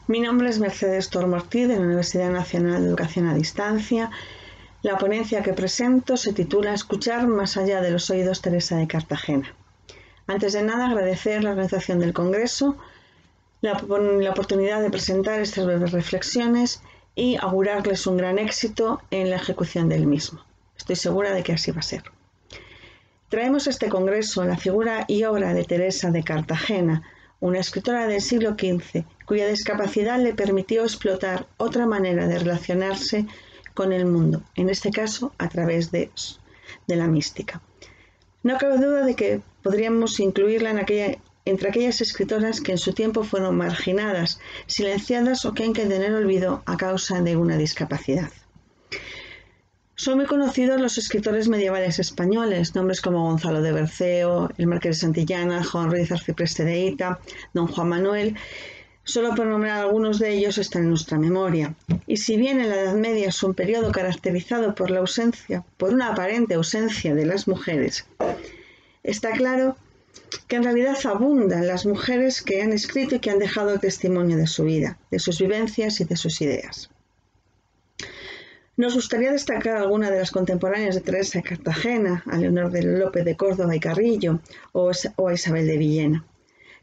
Mi nombre es Mercedes Tormortí, de la Universidad Nacional de Educación a Distancia. La ponencia que presento se titula Escuchar más allá de los oídos, Teresa de Cartagena. Antes de nada, agradecer la organización del Congreso, la oportunidad de presentar estas breves reflexiones y augurarles un gran éxito en la ejecución del mismo. Estoy segura de que así va a ser. Traemos a este Congreso la figura y obra de Teresa de Cartagena, una escritora del siglo XV, cuya discapacidad le permitió explotar otra manera de relacionarse con el mundo, en este caso a través de la mística. No cabe duda de que podríamos incluirla entre aquellas escritoras que en su tiempo fueron marginadas, silenciadas o que han quedado en el olvido a causa de una discapacidad. Son muy conocidos los escritores medievales españoles, nombres como Gonzalo de Berceo, el Marqués de Santillana, Juan Ruiz Arcipreste de Hita, don Juan Manuel. Solo por nombrar algunos de ellos están en nuestra memoria. Y si bien en la Edad Media es un periodo caracterizado por una aparente ausencia de las mujeres, está claro que en realidad abundan las mujeres que han escrito y que han dejado testimonio de su vida, de sus vivencias y de sus ideas. Nos gustaría destacar algunas de las contemporáneas de Teresa de Cartagena, a Leonor de López de Córdoba y Carrillo o a Isabel de Villena.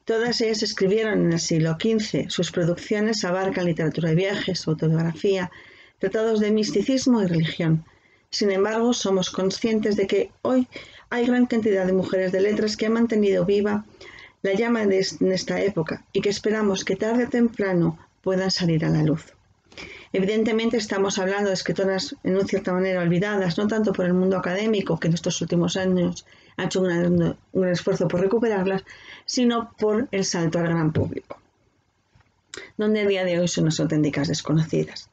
Todas ellas escribieron en el siglo XV. Sus producciones abarcan literatura de viajes, autobiografía, tratados de misticismo y religión. Sin embargo, somos conscientes de que hoy hay gran cantidad de mujeres de letras que han mantenido viva la llama en esta época y que esperamos que tarde o temprano puedan salir a la luz. Evidentemente estamos hablando de escritoras en una cierta manera olvidadas, no tanto por el mundo académico, que en estos últimos años ha hecho un gran esfuerzo por recuperarlas, sino por el salto al gran público, donde a día de hoy son unas auténticas desconocidas.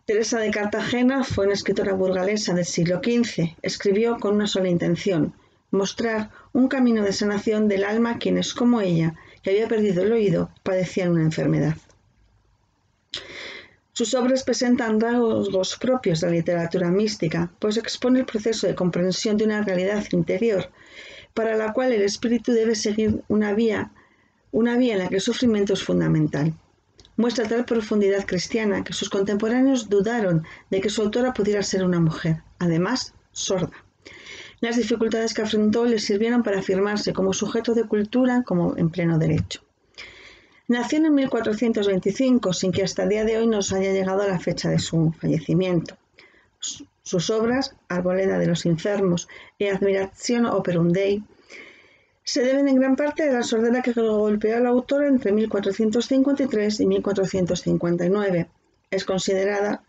Teresa de Cartagena fue una escritora burgalesa del siglo XV. Escribió con una sola intención: mostrar un camino de sanación del alma a quienes, como ella, que había perdido el oído, padecían una enfermedad. Sus obras presentan rasgos propios de la literatura mística, pues expone el proceso de comprensión de una realidad interior, para la cual el espíritu debe seguir una vía en la que el sufrimiento es fundamental. Muestra tal profundidad cristiana que sus contemporáneos dudaron de que su autora pudiera ser una mujer, además sorda. Las dificultades que afrontó le sirvieron para afirmarse como sujeto de cultura como en pleno derecho. Nació en 1425, sin que hasta el día de hoy nos haya llegado la fecha de su fallecimiento. Sus obras, Arboleda de los Enfermos y Admiración Operum Dei, se deben en gran parte a la sordera que golpeó al autor entre 1453 y 1459. Es considerada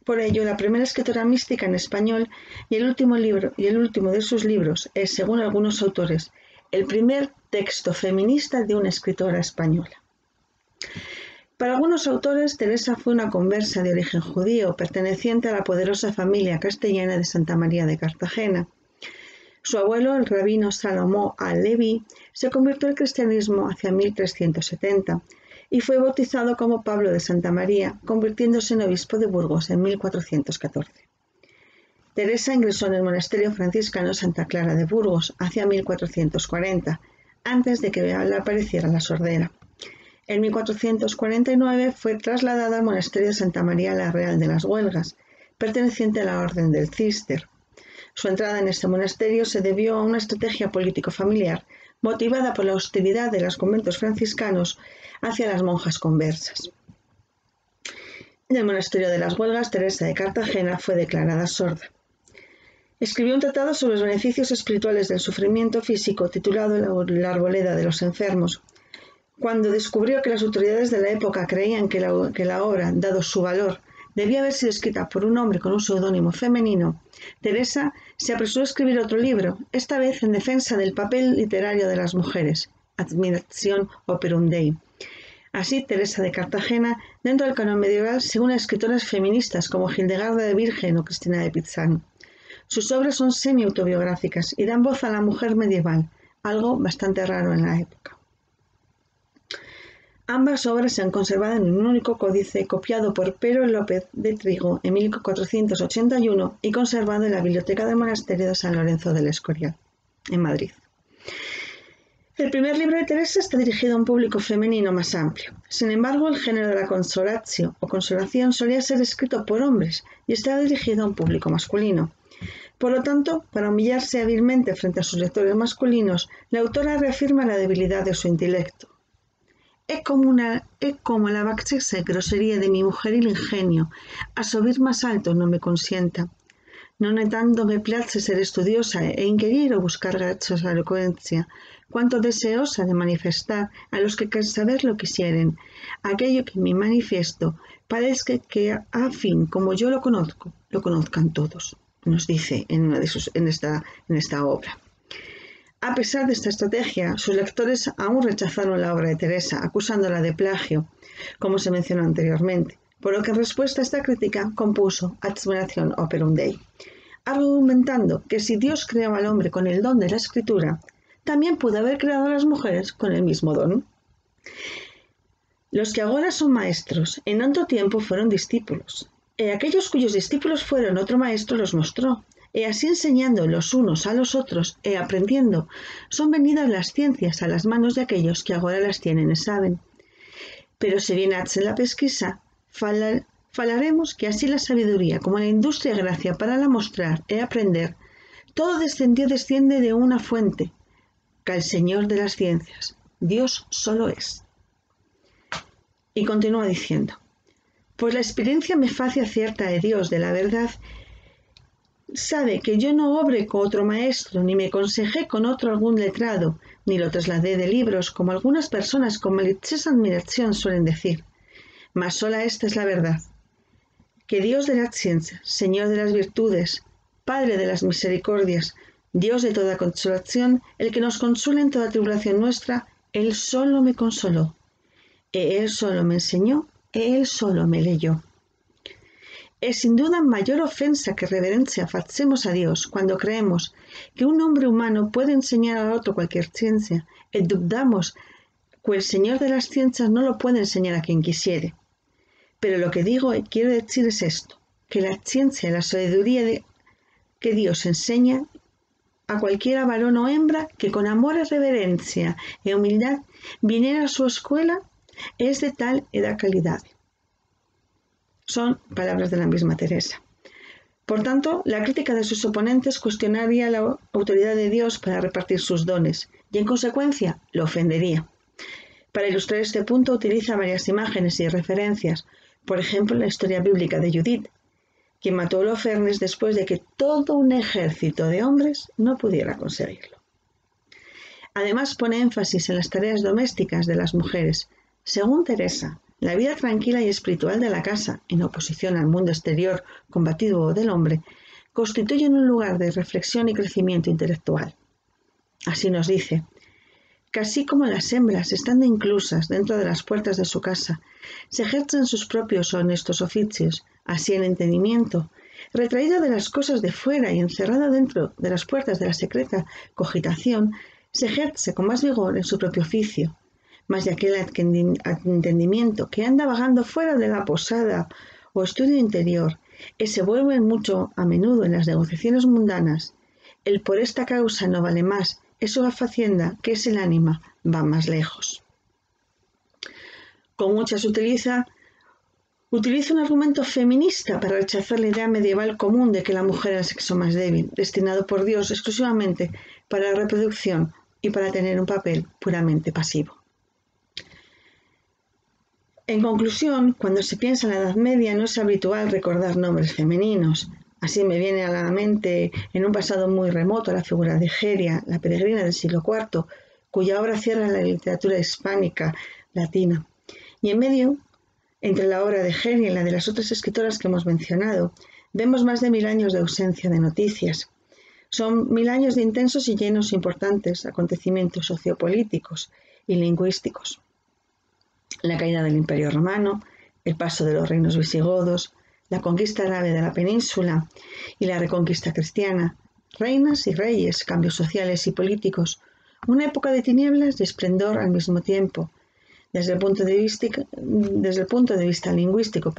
por ello la primera escritora mística en español y el último de sus libros es, según algunos autores, el primer texto feminista de una escritora española. Para algunos autores, Teresa fue una conversa de origen judío, perteneciente a la poderosa familia castellana de Santa María de Cartagena. Su abuelo, el rabino Salomó al-Leví, se convirtió al cristianismo hacia 1370 y fue bautizado como Pablo de Santa María, convirtiéndose en obispo de Burgos en 1414. Teresa ingresó en el monasterio franciscano Santa Clara de Burgos hacia 1440, antes de que le apareciera la sordera. En 1449 fue trasladada al monasterio de Santa María la Real de las Huelgas, perteneciente a la Orden del Císter. Su entrada en este monasterio se debió a una estrategia político-familiar motivada por la hostilidad de los conventos franciscanos hacia las monjas conversas. En el monasterio de las Huelgas, Teresa de Cartagena fue declarada sorda. Escribió un tratado sobre los beneficios espirituales del sufrimiento físico titulado La Arboleda de los Enfermos. Cuando descubrió que las autoridades de la época creían que la obra, dado su valor, debía haber sido escrita por un hombre con un seudónimo femenino, Teresa se apresuró a escribir otro libro, esta vez en defensa del papel literario de las mujeres, Admiración Operum Dei. Así, Teresa de Cartagena, dentro del canon medieval, se une a escritoras feministas como Hildegarda de Virgen o Cristina de Pizzano. Sus obras son semi-autobiográficas y dan voz a la mujer medieval, algo bastante raro en la época. Ambas obras se han conservado en un único códice copiado por Pero López de Trigo en 1481 y conservado en la biblioteca del monasterio de San Lorenzo del Escorial, en Madrid. El primer libro de Teresa está dirigido a un público femenino más amplio. Sin embargo, el género de la consolatio o consolación solía ser escrito por hombres y estaba dirigido a un público masculino. Por lo tanto, para humillarse hábilmente frente a sus lectores masculinos, la autora reafirma la debilidad de su intelecto. È come la baixeza e grosería de mi mujeril ingenio, a subir más alto no me consienta. Non è tanto me place ser estudiosa e inquirir o buscar gracias a elocuencia, cuanto deseosa de manifestar a los que saber lo quisieren, aquello que mi manifiesto parezca que a fin como yo lo conozcan todos, nos dice en esta obra. A pesar de esta estrategia, sus lectores aún rechazaron la obra de Teresa, acusándola de plagio, como se mencionó anteriormente, por lo que en respuesta a esta crítica compuso Admiración Operum Dei, argumentando que si Dios creó al hombre con el don de la escritura, también pudo haber creado a las mujeres con el mismo don. Los que ahora son maestros, en otro tiempo fueron discípulos, y aquellos cuyos discípulos fueron otro maestro los mostró, y así enseñando los unos a los otros y aprendiendo, son venidas las ciencias a las manos de aquellos que ahora las tienen y saben. Pero si bien hace la pesquisa, falaremos que así la sabiduría como la industria gracia para la mostrar y aprender, todo desciende de una fuente, que el Señor de las ciencias, Dios solo es. Y continúa diciendo, pues la experiencia me facia cierta de Dios, de la verdad, sabe que yo no obré con otro maestro, ni me aconsejé con otro algún letrado, ni lo trasladé de libros, como algunas personas con maliciosa admiración suelen decir. Mas sola esta es la verdad, que Dios de la ciencia, Señor de las virtudes, Padre de las misericordias, Dios de toda consolación, el que nos consuela en toda tribulación nuestra, Él solo me consoló, Él solo me enseñó, Él solo me leyó. Es sin duda mayor ofensa que reverencia facemos a Dios cuando creemos que un hombre humano puede enseñar a otro cualquier ciencia y dudamos que el Señor de las ciencias no lo puede enseñar a quien quisiere. Pero lo que digo y quiero decir es esto, que la ciencia y la sabiduría que Dios enseña a cualquiera varón o hembra que con amor y reverencia y humildad viniera a su escuela es de tal edad calidad. Son palabras de la misma Teresa. Por tanto, la crítica de sus oponentes cuestionaría la autoridad de Dios para repartir sus dones y, en consecuencia, lo ofendería. Para ilustrar este punto utiliza varias imágenes y referencias, por ejemplo, la historia bíblica de Judith, quien mató a Holofernes después de que todo un ejército de hombres no pudiera conseguirlo. Además, pone énfasis en las tareas domésticas de las mujeres. Según Teresa, la vida tranquila y espiritual de la casa, en oposición al mundo exterior combativo del hombre, constituyen un lugar de reflexión y crecimiento intelectual. Así nos dice, que así como las hembras, estando inclusas dentro de las puertas de su casa, se ejercen sus propios honestos oficios, así el entendimiento, retraído de las cosas de fuera y encerrado dentro de las puertas de la secreta cogitación, se ejerce con más vigor en su propio oficio, más de aquel entendimiento que anda vagando fuera de la posada o estudio interior y se vuelve mucho a menudo en las negociaciones mundanas, el por esta causa no vale más, eso a facienda que es el ánima, va más lejos. Con muchas utiliza un argumento feminista para rechazar la idea medieval común de que la mujer era el sexo más débil, destinado por Dios exclusivamente para la reproducción y para tener un papel puramente pasivo. En conclusión, cuando se piensa en la Edad Media no es habitual recordar nombres femeninos. Así me viene a la mente en un pasado muy remoto la figura de Egeria, la peregrina del siglo IV, cuya obra cierra la literatura hispánica latina. Y en medio, entre la obra de Egeria y la de las otras escritoras que hemos mencionado, vemos más de 1000 años de ausencia de noticias. Son 1000 años de intensos y llenos importantes acontecimientos sociopolíticos y lingüísticos. La caída del Imperio Romano, el paso de los reinos visigodos, la conquista árabe de la península y la reconquista cristiana, reinas y reyes, cambios sociales y políticos, una época de tinieblas y esplendor al mismo tiempo. Desde el punto de vista lingüístico,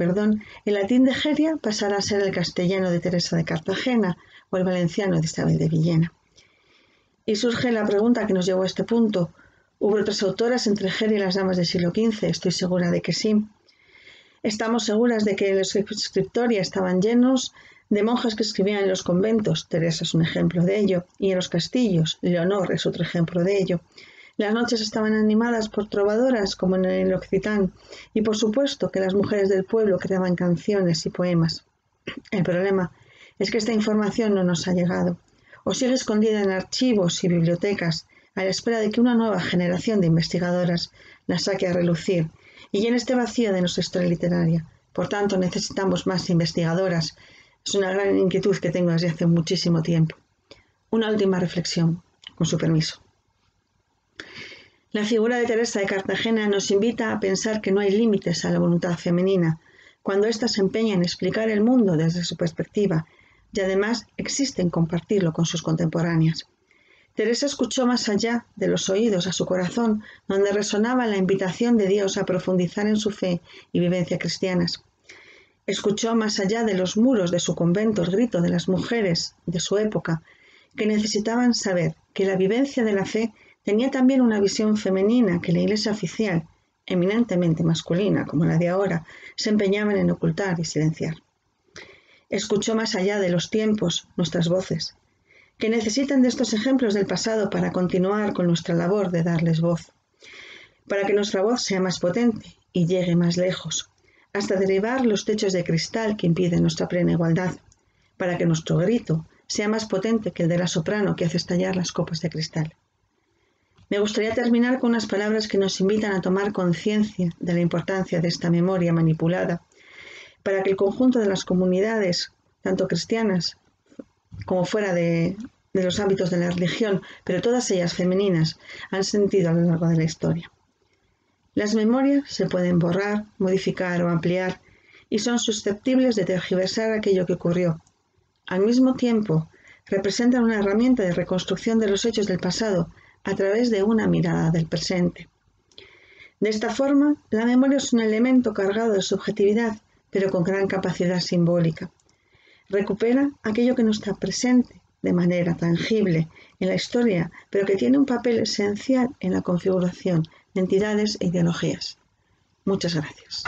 el latín de Egeria pasará a ser el castellano de Teresa de Cartagena o el valenciano de Isabel de Villena. Y surge la pregunta que nos llevó a este punto: ¿Hubo otras autoras entre Hera y las damas del siglo XV? Estoy segura de que sí. Estamos seguras de que los escriptoria estaban llenos de monjas que escribían en los conventos. Teresa es un ejemplo de ello. Y en los castillos. Leonor es otro ejemplo de ello. Las noches estaban animadas por trovadoras, como en el Occitán. Y por supuesto que las mujeres del pueblo creaban canciones y poemas. El problema es que esta información no nos ha llegado, o sigue escondida en archivos y bibliotecas, a la espera de que una nueva generación de investigadoras la saque a relucir, y llene este vacío de nuestra historia literaria. Por tanto, necesitamos más investigadoras. Es una gran inquietud que tengo desde hace muchísimo tiempo. Una última reflexión, con su permiso. La figura de Teresa de Cartagena nos invita a pensar que no hay límites a la voluntad femenina, cuando ésta se empeña en explicar el mundo desde su perspectiva, y además existe en compartirlo con sus contemporáneas. Teresa escuchó más allá de los oídos a su corazón, donde resonaba la invitación de Dios a profundizar en su fe y vivencia cristianas. Escuchó más allá de los muros de su convento el grito de las mujeres de su época, que necesitaban saber que la vivencia de la fe tenía también una visión femenina que la Iglesia oficial, eminentemente masculina como la de ahora, se empeñaban en ocultar y silenciar. Escuchó más allá de los tiempos nuestras voces, que necesitan de estos ejemplos del pasado para continuar con nuestra labor de darles voz, para que nuestra voz sea más potente y llegue más lejos, hasta derribar los techos de cristal que impiden nuestra plena igualdad, para que nuestro grito sea más potente que el de la soprano que hace estallar las copas de cristal. Me gustaría terminar con unas palabras que nos invitan a tomar conciencia de la importancia de esta memoria manipulada, para que el conjunto de las comunidades, tanto cristianas como fuera de los ámbitos de la religión, pero todas ellas femeninas, han sentido a lo largo de la historia. Las memorias se pueden borrar, modificar o ampliar, y son susceptibles de tergiversar aquello que ocurrió. Al mismo tiempo, representan una herramienta de reconstrucción de los hechos del pasado a través de una mirada del presente. De esta forma, la memoria es un elemento cargado de subjetividad, pero con gran capacidad simbólica. Recupera aquello que no está presente de manera tangible en la historia, pero que tiene un papel esencial en la configuración de entidades e ideologías. Muchas gracias.